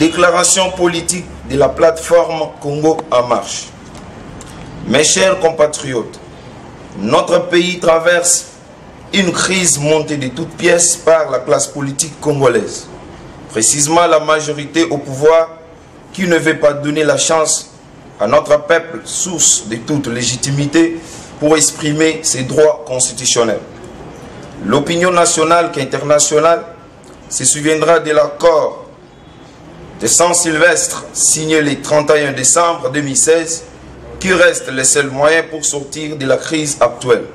Déclaration politique de la plateforme Congo en marche. Mes chers compatriotes, notre pays traverse une crise montée de toutes pièces par la classe politique congolaise. Précisément la majorité au pouvoir qui ne veut pas donner la chance à notre peuple, source de toute légitimité, pour exprimer ses droits constitutionnels. L'opinion nationale qu'internationale se souviendra de l'accord de Saint-Sylvestre signé le 31 décembre 2016 qui reste le seul moyen pour sortir de la crise actuelle.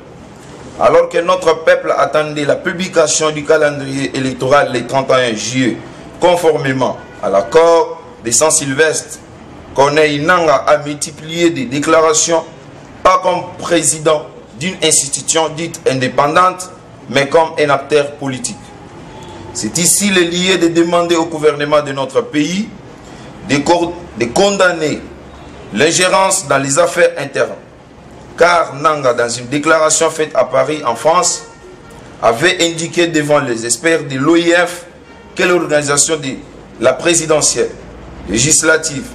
Alors que notre peuple attendait la publication du calendrier électoral le 31 juillet, conformément à l'accord de Saint-Sylvestre, Corneille Nangaa a multiplié des déclarations, pas comme président d'une institution dite indépendante, mais comme un acteur politique. C'est ici le lieu de demander au gouvernement de notre pays de condamner l'ingérence dans les affaires internes. Car Nangaa, dans une déclaration faite à Paris, en France, avait indiqué devant les experts de l'OIF que l'organisation de la présidentielle législative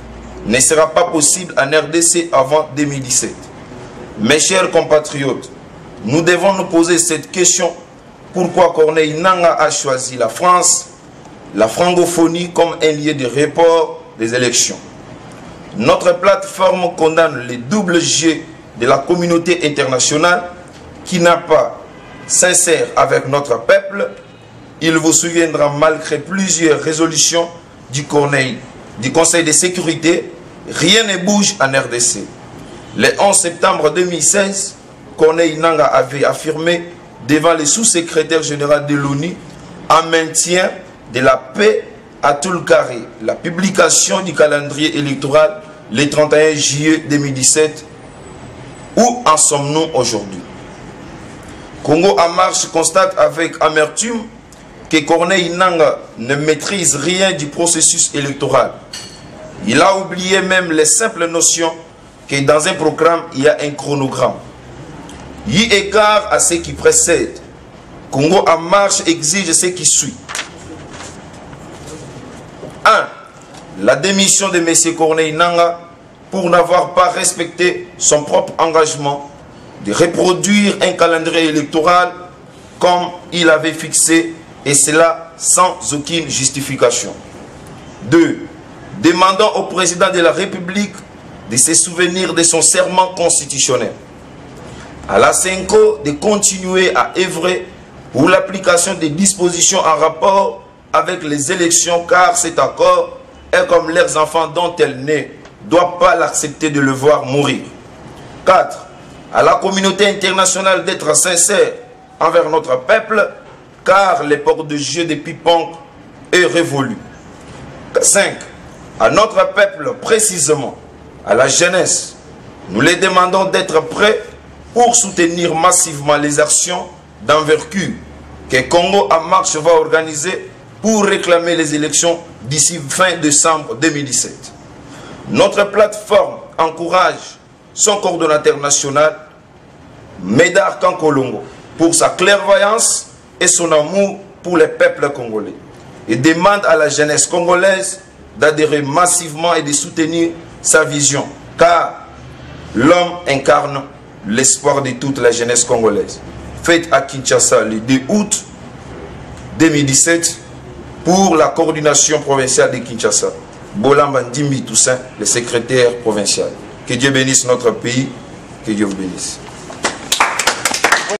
ne sera pas possible en RDC avant 2017. Mes chers compatriotes, nous devons nous poser cette question. Pourquoi Corneille Nangaa a choisi la France, la francophonie comme un lieu de report des élections? Notre plateforme condamne le double jeu de la communauté internationale qui n'a pas sincère avec notre peuple. Il vous souviendra, malgré plusieurs résolutions du Conseil de sécurité, rien ne bouge en RDC. Le 11 septembre 2016, Corneille Nangaa avait affirmé devant le sous-secrétaire général de l'ONU en maintien de la paix à tout le carré, la publication du calendrier électoral le 31 juillet 2017. Où en sommes-nous aujourd'hui? Congo en marche constate avec amertume que Corneille Nangaa ne maîtrise rien du processus électoral. Il a oublié même les simples notions que dans un programme, il y a un chronogramme. Eu égard à ce qui précède, Congo en marche exige ce qui suit. 1. La démission de M. Corneille Nangaa pour n'avoir pas respecté son propre engagement de reproduire un calendrier électoral comme il avait fixé, et cela sans aucune justification. 2. Demandant au président de la République de se souvenir de son serment constitutionnel. À la CENCO de continuer à œuvrer pour l'application des dispositions en rapport avec les élections, car cet accord est comme leurs enfants dont elle ne doit pas l'accepter de le voir mourir. 4. À la communauté internationale d'être sincère envers notre peuple, car l'époque de jeu de ping-pong est révolue. 5. À notre peuple, précisément, à la jeunesse, nous les demandons d'être prêts pour soutenir massivement les actions d'envergure que Congo en marche va organiser pour réclamer les élections d'ici fin décembre 2017. Notre plateforme encourage son coordonnateur national, Médard Kankolongo, pour sa clairvoyance et son amour pour les peuples congolais, et demande à la jeunesse congolaise d'adhérer massivement et de soutenir sa vision, car l'homme incarne l'espoir de toute la jeunesse congolaise. Fête à Kinshasa le 2 août 2017 pour la coordination provinciale de Kinshasa. Bolamba Ndimbi Toussaint, le secrétaire provincial. Que Dieu bénisse notre pays, que Dieu vous bénisse.